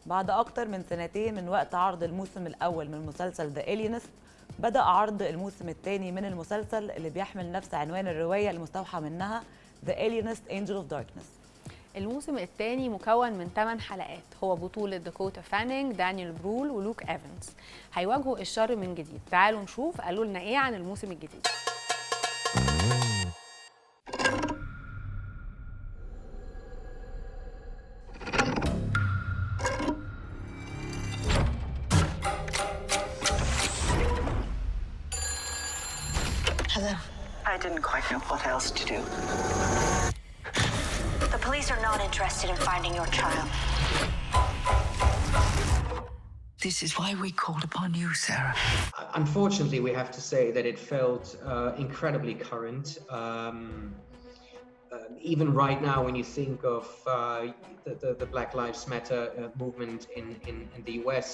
بعد أكتر من سنتين من وقت عرض الموسم الأول من مسلسل Alienest، بدأ عرض الموسم الثاني من المسلسل اللي بيحمل نفس عنوان الرواية المستوحى منها Alienest Angel of Darkness. الموسم الثاني مكون من 8 حلقات، هو بطولة داكوتا فانينج، دانيال برول، ولوك إيفنز. هيواجهوا الشر من جديد. تعالوا نشوف قالوا لنا إيه عن الموسم الجديد. Hello. I didn't quite know what else to do. The police are not interested in finding your child. This is why we called upon you, Sarah. Unfortunately, we have to say that it felt incredibly current. Even right now, when you think of the Black Lives Matter movement in the US,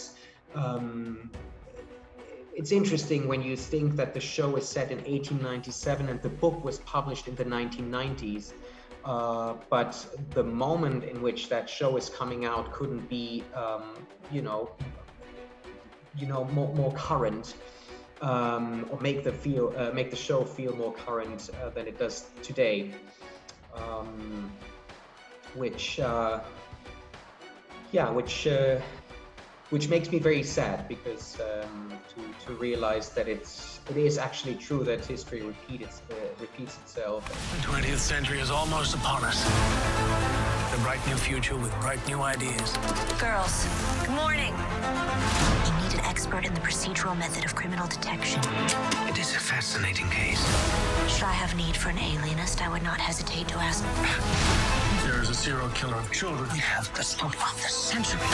it's interesting when you think that the show is set in 1897 and the book was published in the 1990s. But the moment in which that show is coming out couldn't be, more current, or make the show feel more current than it does today, which makes me very sad, because to realize that it is actually true that history repeats itself. The 20th century is almost upon us. A bright new future with bright new ideas. Girls, good morning. You need an expert in the procedural method of criminal detection. It is a fascinating case. Should I have need for an alienist, I would not hesitate to ask. There is a serial killer of children. We have the stuff of the century.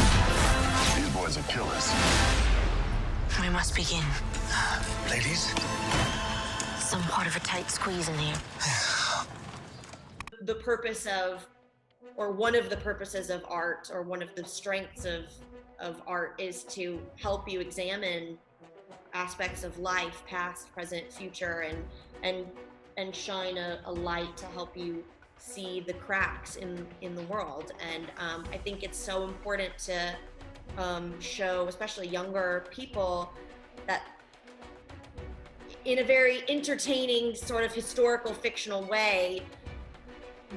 These boys are killers. We must begin. Ladies? Some part of a tight squeeze in here. The purpose of, or one of the purposes of art, or one of the strengths of art, is to help you examine aspects of life, past, present, future, and shine a light to help you see the cracks in the world. And I think it's so important to show, especially younger people, that in a very entertaining sort of historical fictional way,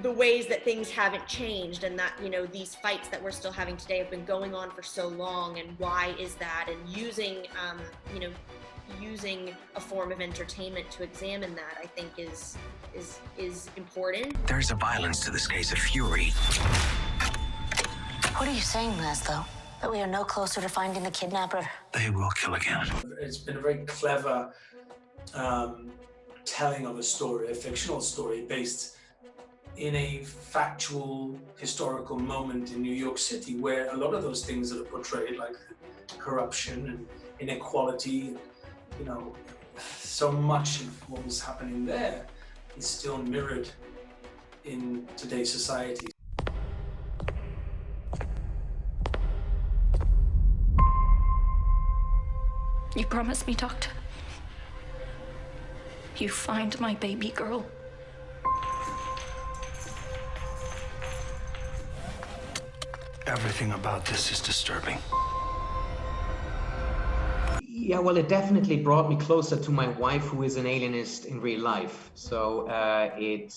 the ways that things haven't changed, and that, these fights that we're still having today have been going on for so long, and why is that, and using a form of entertainment to examine that, I think is important. There is a violence to this case, a fury. What are you saying, Laszlo? That we are no closer to finding the kidnapper? They will kill again. It's been a very clever telling of a story, a fictional story based in a factual historical moment in New York City, where a lot of those things that are portrayed, like corruption and inequality, so much of what was happening there is still mirrored in today's society. You promised me, Doctor. You find my baby girl. Everything about this is disturbing. Yeah, well, it definitely brought me closer to my wife, who is an alienist in real life. So it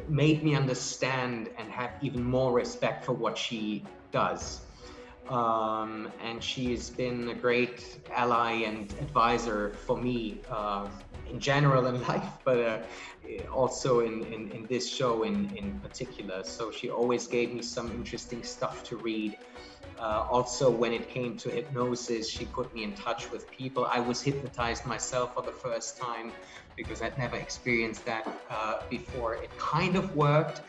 made me understand and have even more respect for what she does. And she has been a great ally and advisor for me in general in life, but also in this show in particular. So she always gave me some interesting stuff to read. Also, when it came to hypnosis, she put me in touch with people. I was hypnotized myself for the first time, because I'd never experienced that before. It kind of worked.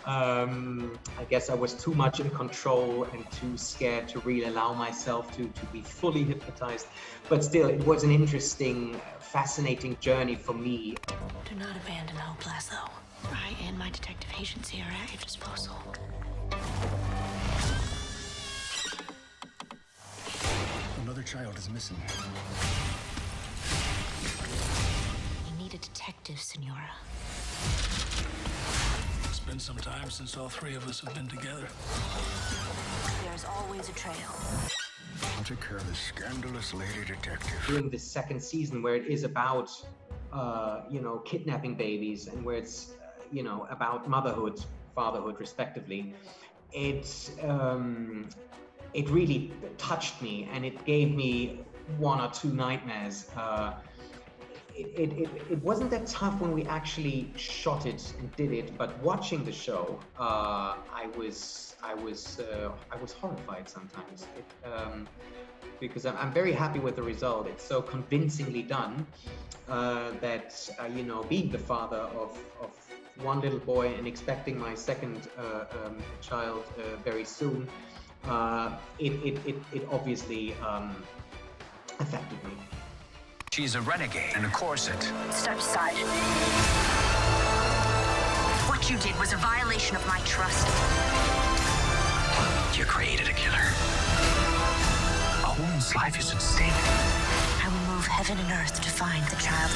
I guess I was too much in control and too scared to really allow myself to be fully hypnotized. But still, it was an interesting, fascinating journey for me. Do not abandon hope, Laszlo. I and my detective agents here are at your disposal. Another child is missing. You need a detective, Senora. It's been some time since all three of us have been together. There's always a trail. I'll take care of this scandalous lady detective. During this second season, where it is about, kidnapping babies, and where it's, about motherhood, fatherhood, respectively, it really touched me, and it gave me one or two nightmares. It wasn't that tough when we actually shot it and did it, but watching the show, I was horrified sometimes. Because I'm very happy with the result. It's so convincingly done that being the father of one little boy and expecting my second child very soon, it obviously affected me. She's a renegade in a corset. Step aside. What you did was a violation of my trust. You created a killer. A woman's life is at stake. I will move heaven and earth to find the child.